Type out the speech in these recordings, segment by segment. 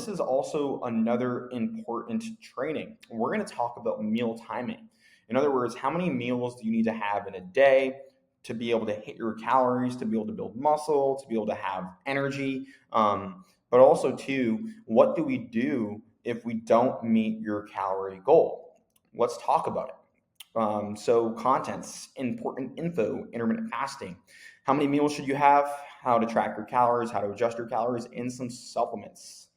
is also another important training. We're going to talk about meal timing. In other words, how many meals do you need to have in a day to be able to hit your calories, to be able to build muscle, to be able to have energy? But also, too, what do we do if we don't meet your calorie goal? Let's talk about it. So contents, important info, intermittent fasting. How many meals should you have? How to track your calories, how to adjust your calories, and some supplements.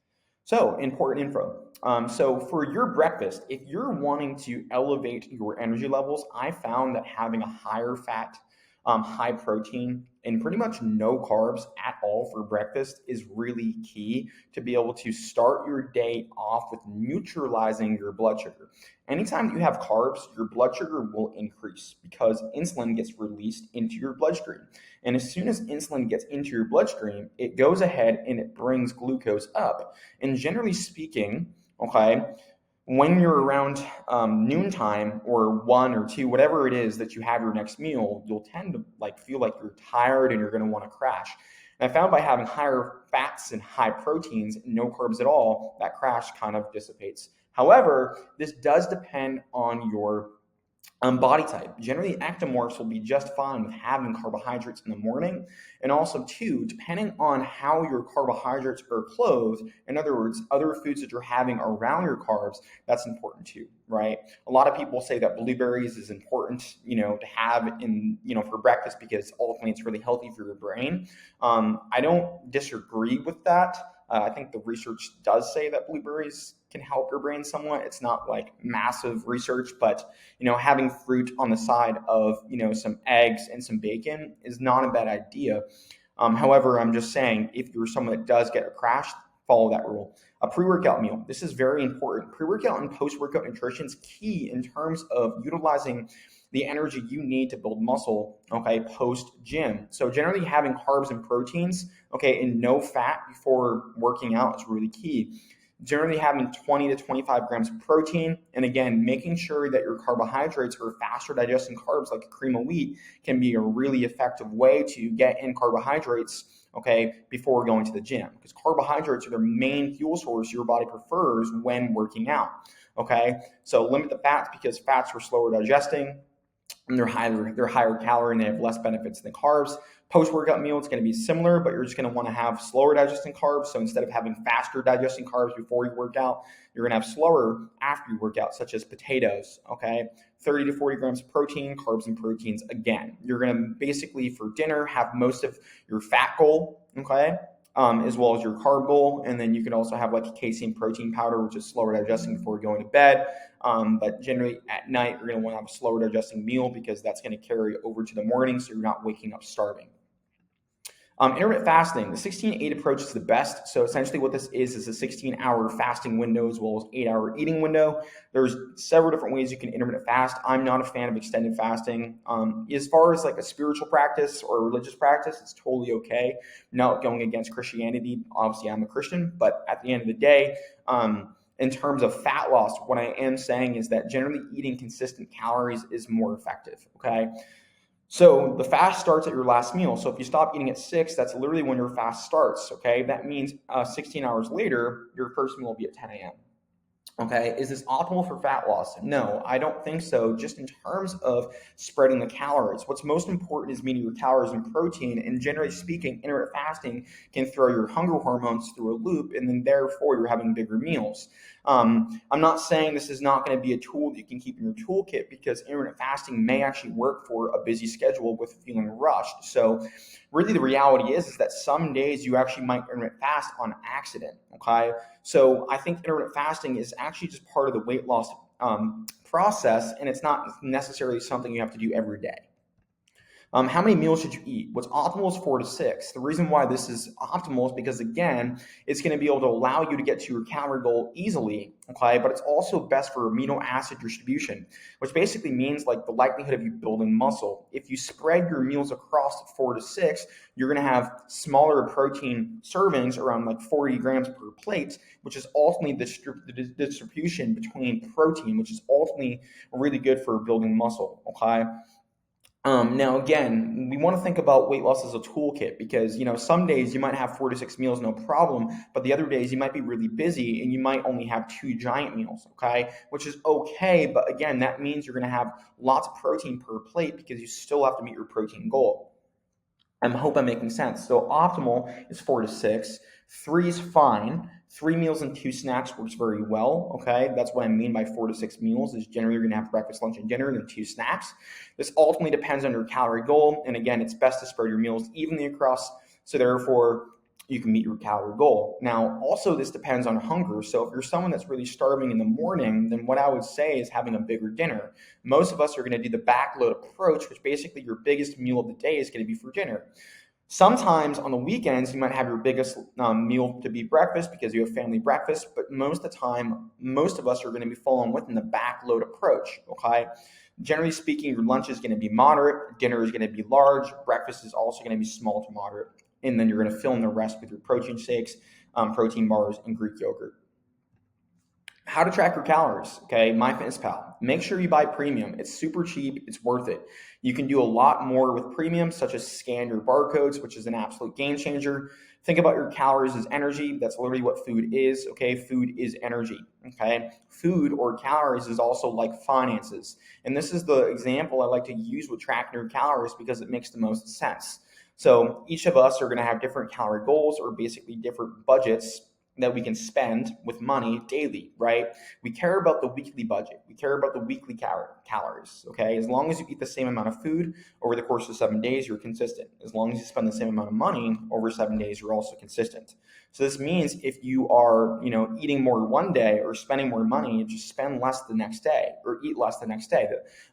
So important info. So for your breakfast, if you're wanting to elevate your energy levels, I found that having a higher fat, high protein, and pretty much no carbs at all for breakfast is really key to be able to start your day off with neutralizing your blood sugar. Anytime that you have carbs, your blood sugar will increase because insulin gets released into your bloodstream. And as soon as insulin gets into your bloodstream, it goes ahead and it brings glucose up. And generally speaking, okay, when you're around noontime or 1 or 2, whatever it is that you have your next meal, you'll tend to feel like you're tired and you're going to want to crash. And I found by having higher fats and high proteins, no carbs at all, that crash kind of dissipates. However, this does depend on your body type. Generally, ectomorphs will be just fine with having carbohydrates in the morning. And also, too, depending on how your carbohydrates are clothed, in other words, other foods that you're having around your carbs, that's important too, right? A lot of people say that blueberries is important, to have in, for breakfast because ultimately it's really healthy for your brain. I don't disagree with that. I think the research does say that blueberries can help your brain somewhat. It's not like massive research, but having fruit on the side of some eggs and some bacon is not a bad idea. However, I'm just saying if you're someone that does get a crash, follow that rule. A pre-workout meal. This is very important. Pre-workout and post-workout nutrition is key in terms of utilizing the energy you need to build muscle, okay, post-gym. So generally having carbs and proteins, okay, and no fat before working out is really key. Generally having 20 to 25 grams of protein, and again, making sure that your carbohydrates are faster digesting carbs like cream of wheat can be a really effective way to get in carbohydrates, okay, before going to the gym, because carbohydrates are the main fuel source your body prefers when working out, okay? So limit the fats because fats are slower digesting, and they're higher calorie and they have less benefits than carbs. Post-workout meal, it's going to be similar, but you're just going to want to have slower digesting carbs. So instead of having faster digesting carbs before you work out, you're going to have slower after you work out, such as potatoes, okay? 30 to 40 grams of protein, carbs and proteins. Again, you're going to basically for dinner have most of your fat goal, okay? As well as your carb goal. And then you can also have like a casein protein powder, which is slower digesting before going to bed. But generally at night, you're going to want to have a slower digesting meal because that's going to carry over to the morning so you're not waking up starving. Intermittent fasting, the 16-8 approach is the best. So essentially what this is a 16-hour fasting window as well as 8-hour eating window. There's several different ways you can intermittent fast. I'm not a fan of extended fasting. As far as like a spiritual practice or a religious practice, it's totally okay. Not going against Christianity. Obviously, I'm a Christian, but at the end of the day, in terms of fat loss, what I am saying is that generally eating consistent calories is more effective, okay? So the fast starts at your last meal. So if you stop eating at 6, that's literally when your fast starts, okay? That means 16 hours later, your first meal will be at 10 a.m. Okay, is this optimal for fat loss? No, I don't think so, just in terms of spreading the calories. What's most important is meeting your calories and protein, and generally speaking, intermittent fasting can throw your hunger hormones through a loop, and then therefore you're having bigger meals. I'm not saying this is not going to be a tool that you can keep in your toolkit because intermittent fasting may actually work for a busy schedule with feeling rushed. So really the reality is that some days you actually might intermittent fast on accident, okay? So I think intermittent fasting is actually just part of the weight loss process, and it's not necessarily something you have to do every day. How many meals should you eat? What's optimal is 4 to 6. The reason why this is optimal is because, again, it's going to be able to allow you to get to your calorie goal easily, okay? But it's also best for amino acid distribution, which basically means like the likelihood of you building muscle. If you spread your meals across 4 to 6, you're going to have smaller protein servings, around like 40 grams per plate, which is ultimately the distribution between protein, which is ultimately really good for building muscle, okay? Now, again, we want to think about weight loss as a toolkit because, some days you might have 4 to 6 meals, no problem, but the other days you might be really busy and you might only have 2 giant meals, okay? Which is okay, but again, that means you're going to have lots of protein per plate because you still have to meet your protein goal. I hope I'm making sense. So optimal is 4 to 6. 3 is fine. 3 meals and 2 snacks works very well. Okay, that's what I mean by 4 to 6 meals. Is generally you're going to have breakfast, lunch, and dinner, and then 2 snacks. This ultimately depends on your calorie goal, and again, it's best to spread your meals evenly across. So therefore, you can meet your calorie goal. Now, also this depends on hunger. So if you're someone that's really starving in the morning, then what I would say is having a bigger dinner. Most of us are going to do the backload approach, which basically your biggest meal of the day is going to be for dinner. Sometimes on the weekends, you might have your biggest meal to be breakfast because you have family breakfast, but most of the time, most of us are going to be following within the backload approach, okay? Generally speaking, your lunch is going to be moderate, dinner is going to be large, breakfast is also going to be small to moderate, and then you're going to fill in the rest with your protein shakes, protein bars, and Greek yogurt. How to track your calories, okay? MyFitnessPal. Make sure you buy premium. It's super cheap. It's worth it. You can do a lot more with premium, such as scan your barcodes, which is an absolute game changer. Think about your calories as energy. That's literally what food is, okay? Food is energy, okay? Food or calories is also like finances. And this is the example I like to use with tracking your calories because it makes the most sense. So each of us are going to have different calorie goals or basically different budgets that we can spend with money daily, right? We care about the weekly budget. We care about the weekly calories, okay? As long as you eat the same amount of food over the course of 7 days, you're consistent. As long as you spend the same amount of money over 7 days, you're also consistent. So this means if you are, eating more one day or spending more money, you just spend less the next day or eat less the next day.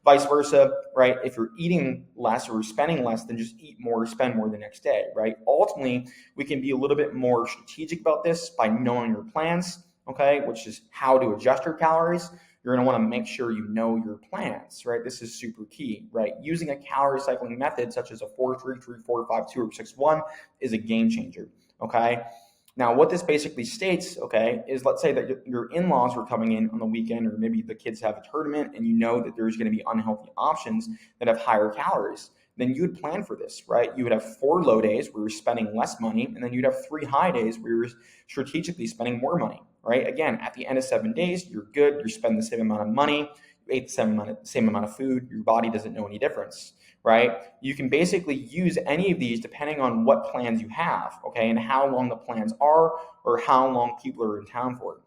Vice versa, right? If you're eating less or spending less, then just eat more, spend more the next day, right? Ultimately, we can be a little bit more strategic about this by knowing your plans, okay, which is how to adjust your calories. You're going to want to make sure you know your plans, right? This is super key, right? Using a calorie cycling method such as a 4-3-3-4-5-2 or 6-1 is a game changer, okay? Now, what this basically states, okay, is let's say that your in-laws are coming in on the weekend, or maybe the kids have a tournament and you know that there's going to be unhealthy options that have higher calories. Then you would plan for this, right? You would have 4 low days where you're spending less money, and then you'd have 3 high days where you're strategically spending more money, right? Again, at the end of 7 days, you're good. You're spending the same amount of money. You ate the same amount of food. Your body doesn't know any difference, right? You can basically use any of these depending on what plans you have, okay, and how long the plans are or how long people are in town for.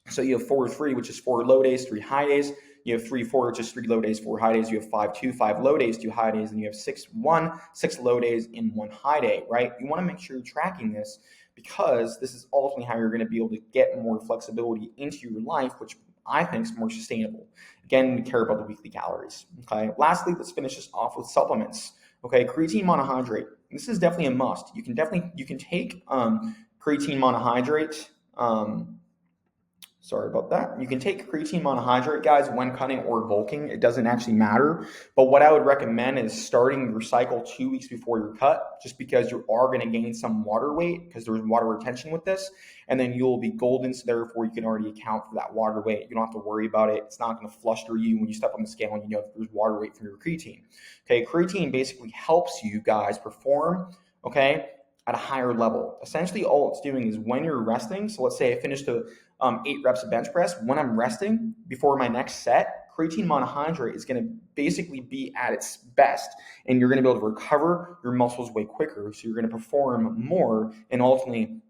So you have 4-3, which is 4 low days, 3 high days. You have 3-4, which is 3 low days, 4 high days. You have 5-2, 5 low days, 2 high days, and you have 6-1, 6 low days in 1 high day, right? You want to make sure you're tracking this because this is ultimately how you're going to be able to get more flexibility into your life, which I think is more sustainable. Again, we care about the weekly calories. Okay. Lastly, let's finish this off with supplements. Okay, creatine monohydrate. This is definitely a must. You can take creatine monohydrate. Sorry about that. You can take creatine monohydrate, guys, when cutting or bulking. It doesn't actually matter. But what I would recommend is starting your cycle 2 weeks before your cut, just because you are going to gain some water weight because there's water retention with this. And then you'll be golden, so therefore you can already account for that water weight. You don't have to worry about it. It's not going to fluster you when you step on the scale and you know that there's water weight from your creatine. Okay, creatine basically helps you guys perform, okay, at a higher level. Essentially, all it's doing is when you're resting, so let's say I finished a 8 reps of bench press. When I'm resting before my next set, creatine monohydrate is going to basically be at its best, and you're going to be able to recover your muscles way quicker. So you're going to perform more, and ultimately,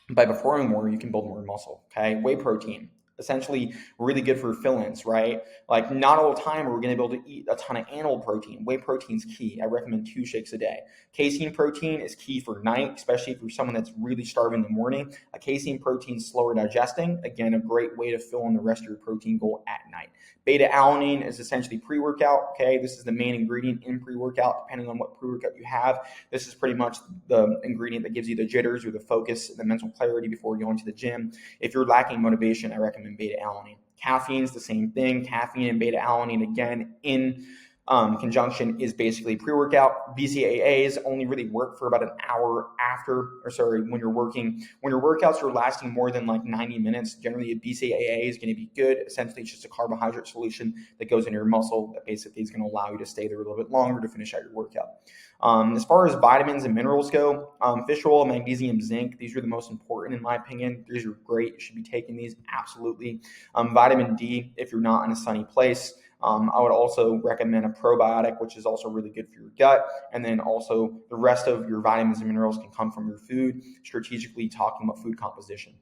by performing more, you can build more muscle. Okay, whey protein. Essentially, really good for fill-ins, right? Like not all the time are we going to be able to eat a ton of animal protein. Whey protein is key. I recommend 2 shakes a day. Casein protein is key for night, especially if you're someone that's really starving in the morning. A casein protein is slower digesting. Again, a great way to fill in the rest of your protein goal at night. Beta-alanine is essentially pre-workout. Okay, this is the main ingredient in pre-workout, depending on what pre-workout you have. This is pretty much the ingredient that gives you the jitters or the focus, the mental clarity before going to the gym. If you're lacking motivation, I recommend beta-alanine. Caffeine is the same thing. Caffeine and beta-alanine, again, in conjunction is basically pre-workout. BCAAs only really work for about an hour when you're working. When your workouts are lasting more than like 90 minutes, generally a BCAA is going to be good. Essentially, it's just a carbohydrate solution that goes into your muscle that basically is going to allow you to stay there a little bit longer to finish out your workout. As far as vitamins and minerals go, fish oil, magnesium, zinc, these are the most important in my opinion. These are great. You should be taking these absolutely. Vitamin D, if you're not in a sunny place. I would also recommend a probiotic, which is also really good for your gut. And then also the rest of your vitamins and minerals can come from your food, strategically talking about food composition,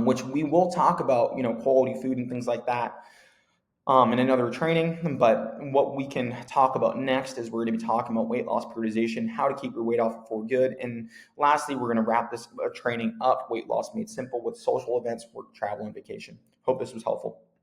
which we will talk about, quality food and things like that in another training. But what we can talk about next is we're going to be talking about weight loss periodization, how to keep your weight off for good. And lastly, we're going to wrap this training up, weight loss made simple, with social events, work, travel, and vacation. Hope this was helpful.